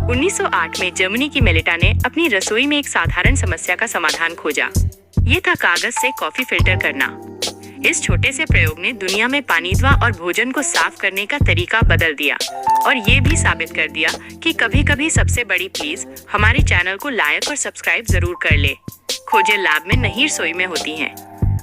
1908 में जर्मनी की मेलिटा ने अपनी रसोई में एक साधारण समस्या का समाधान खोजा। ये था कागज से कॉफी फिल्टर करना। इस छोटे से प्रयोग ने दुनिया में पानीद्वा और भोजन को साफ करने का तरीका बदल दिया और ये भी साबित कर दिया कि कभी-कभी सबसे बड़ी प्लीज हमारे चैनल को लाइक और सब्सक्राइब जरूर कर ले। खोजें लैब में नहीं रसोई में होती हैं।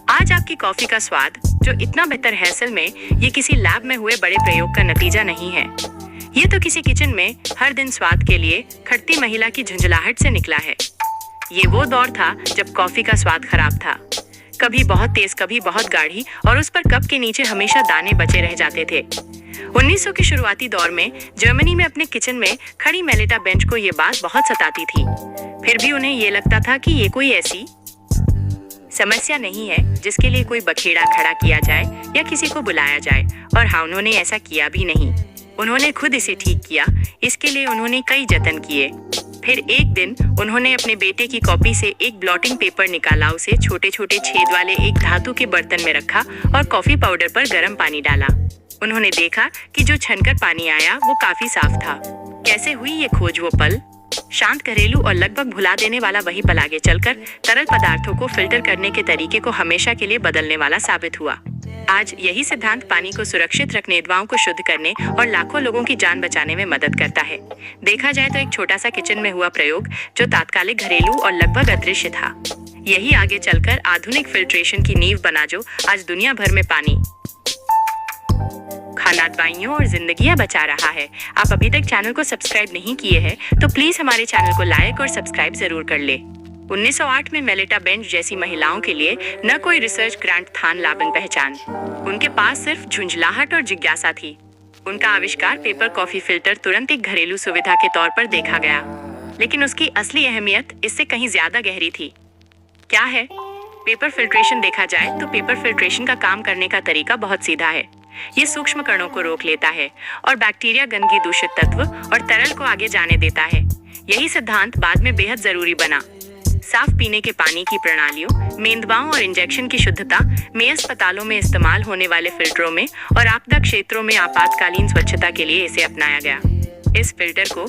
आज आपकी कॉफी का स्वाद जो इतना बेहतर है, असल में ये किसी लैब में हुए बड़े प्रयोग का नतीजा नहीं है। ये तो किसी किचन में हर दिन स्वाद के लिए खटती महिला की झुंझलाहट से निकला है। ये वो दौर था जब कॉफी का स्वाद खराब था, कभी बहुत तेज, कभी बहुत गाढ़ी, और उस पर कप के नीचे हमेशा दाने बचे रह जाते थे। 1900 के शुरुआती दौर में जर्मनी में अपने किचन में खड़ी मेलिटा बेंच को ये बात बहुत सताती थी। फिर भी उन्हें ये लगता था कि ये कोई ऐसी समस्या नहीं है जिसके लिए कोई बखेड़ा खड़ा किया जाए या किसी को बुलाया जाए, और हाँ, उन्होंने ऐसा किया भी नहीं। उन्होंने खुद इसे ठीक किया। इसके लिए उन्होंने कई जतन किए। फिर एक दिन उन्होंने अपने बेटे की कॉपी से एक ब्लॉटिंग पेपर निकाला, उसे छोटे छोटे छेद वाले एक धातु के बर्तन में रखा और कॉफी पाउडर पर गर्म पानी डाला। उन्होंने देखा कि जो छनकर पानी आया वो काफी साफ था। कैसे हुई ये खोज? वो पल शांत, घरेलू और लगभग भुला देने वाला वही पल आगे चलकर तरल पदार्थों को फिल्टर करने के तरीके को हमेशा के लिए बदलने वाला साबित हुआ। आज यही सिद्धांत पानी को सुरक्षित रखने, दवाओं को शुद्ध करने और लाखों लोगों की जान बचाने में मदद करता है। देखा जाए तो एक छोटा सा किचन में हुआ प्रयोग जो तात्कालिक, घरेलू और लगभग अदृश्य था, यही आगे चलकर आधुनिक फिल्ट्रेशन की नींव बना जो आज दुनिया भर में पानी, खाना, दवाइयों और जिंदगियां बचा रहा है। आप अभी तक चैनल को सब्सक्राइब नहीं किए हैं तो प्लीज हमारे चैनल को लाइक और सब्सक्राइब जरूर कर ले। 1908 में मेलिटा बेंच जैसी महिलाओं के लिए न कोई रिसर्च ग्रांट था, न लाभन पहचान। उनके पास सिर्फ झुंझलाहट और जिज्ञासा थी। उनका आविष्कार पेपर कॉफी फिल्टर तुरंत एक घरेलू सुविधा के तौर पर देखा गया, लेकिन उसकी असली अहमियत इससे कहीं ज्यादा गहरी थी। क्या है पेपर फिल्ट्रेशन? देखा जाए तो पेपर फिल्ट्रेशन का काम करने का तरीका बहुत सीधा है। ये सूक्ष्म कणों को रोक लेता है और बैक्टीरिया, गंदगी, दूषित तत्व और तरल को आगे जाने देता है। यही सिद्धांत बाद में बेहद जरूरी बना। साफ पीने के पानी की प्रणालियों, मेंदवाओं और इंजेक्शन की शुद्धता में, अस्पतालों में इस्तेमाल होने वाले फिल्टरों में और आपदा क्षेत्रों में आपातकालीन स्वच्छता के लिए इसे अपनाया गया। इस फिल्टर को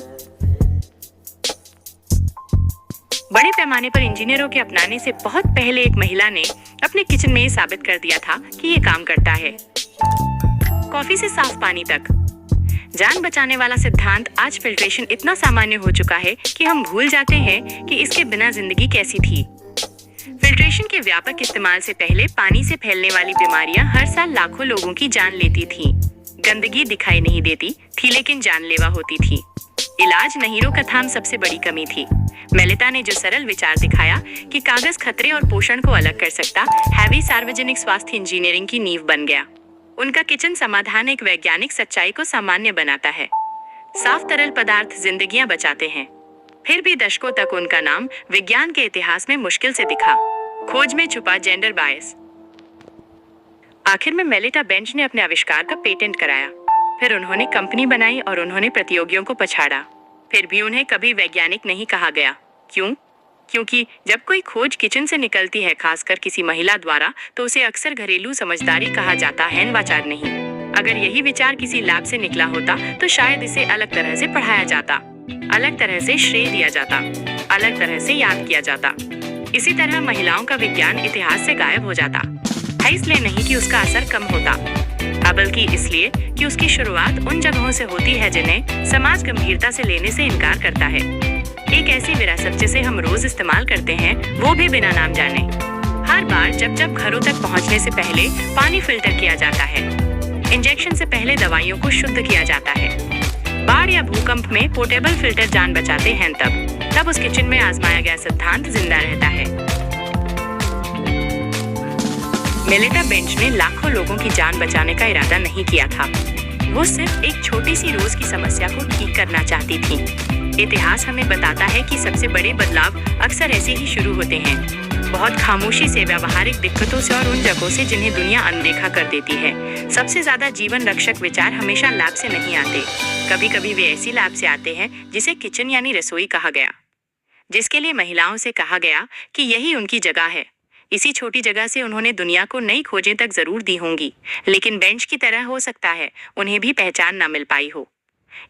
बड़े पैमाने पर इंजीनियरों के अपनाने से बहुत पहले एक महिला ने अपने किचन में साबित कर दिया था कि ये काम करता है। कॉफी से साफ पानी तक, जान बचाने वाला सिद्धांत। आज फिल्ट्रेशन इतना सामान्य हो चुका है कि हम भूल जाते हैं कि इसके बिना जिंदगी कैसी थी। फिल्ट्रेशन के व्यापक इस्तेमाल से पहले पानी से फैलने वाली बीमारियां हर साल लाखों लोगों की जान लेती थीं। गंदगी दिखाई नहीं देती थी लेकिन जानलेवा होती थी। इलाज नहीं, रोकथाम सबसे बड़ी कमी थी। मेलिटा ने जो सरल विचार दिखाया कि कागज खतरे और पोषण को अलग कर सकता है, वे सार्वजनिक स्वास्थ्य इंजीनियरिंग की नींव बन गया। उनका किचन समाधान एक वैज्ञानिक सच्चाई को सामान्य बनाता है। साफ तरल पदार्थ जिंदगियां बचाते हैं। फिर भी दशकों तक उनका नाम विज्ञान के इतिहास में मुश्किल से दिखा। खोज में छुपा जेंडर बायस। आखिर में मेलिटा बेंच ने अपने आविष्कार का पेटेंट कराया। फिर उन्होंने कंपनी बनाई और उन्होंने प्रतियोगियों को पछाड़ा। फिर भी उन्हें कभी वैज्ञानिक नहीं कहा गया। क्यों? क्योंकि जब कोई खोज किचन से निकलती है, खासकर किसी महिला द्वारा, तो उसे अक्सर घरेलू समझदारी कहा जाता है, नवाचार नहीं। अगर यही विचार किसी लैब से निकला होता तो शायद इसे अलग तरह से पढ़ाया जाता, अलग तरह से श्रेय दिया जाता, अलग तरह से याद किया जाता। इसी तरह महिलाओं का विज्ञान इतिहास से गायब हो जाता है, इसलिए नहीं कि उसका असर कम होता, बल्कि इसलिए कि उसकी शुरुआत उन जगहों से होती है जिन्हें समाज गंभीरता से लेने से इनकार करता है। एक ऐसी विरासत जिसे हम रोज इस्तेमाल करते हैं, वो भी बिना नाम जाने। हर बार जब घरों तक पहुंचने से पहले पानी फिल्टर किया जाता है, इंजेक्शन से पहले दवाइयों को शुद्ध किया जाता है, बाढ़ या भूकंप में पोर्टेबल फिल्टर जान बचाते हैं, तब उस किचन में आजमाया गया सिद्धांत जिंदा रहता है। मेलिटा बेंच ने लाखों लोगों की जान बचाने का इरादा नहीं किया था। वो सिर्फ एक छोटी सी रोज की समस्या को ठीक करना चाहती थी। इतिहास हमें बताता है कि सबसे बड़े बदलाव अक्सर ऐसे ही शुरू होते हैं, बहुत खामोशी से, व्यावहारिक दिक्कतों से और उन जगहों से जिन्हें दुनिया अनदेखा कर देती है। सबसे ज्यादा जीवन रक्षक विचार हमेशा लैब से नहीं आते। कभी कभी वे ऐसी लैब से आते हैं जिसे किचन यानी रसोई कहा गया, जिसके लिए महिलाओं से कहा गया कि यही उनकी जगह है। इसी छोटी जगह से उन्होंने दुनिया को नई खोजें तक जरूर दी होंगी, लेकिन बेंच की तरह हो सकता है उन्हें भी पहचान ना मिल पाई हो।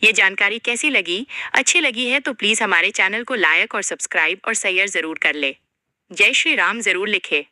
ये जानकारी कैसी लगी? अच्छी लगी है तो प्लीज हमारे चैनल को लाइक और सब्सक्राइब और शेयर जरूर कर ले। जय श्री राम जरूर लिखे।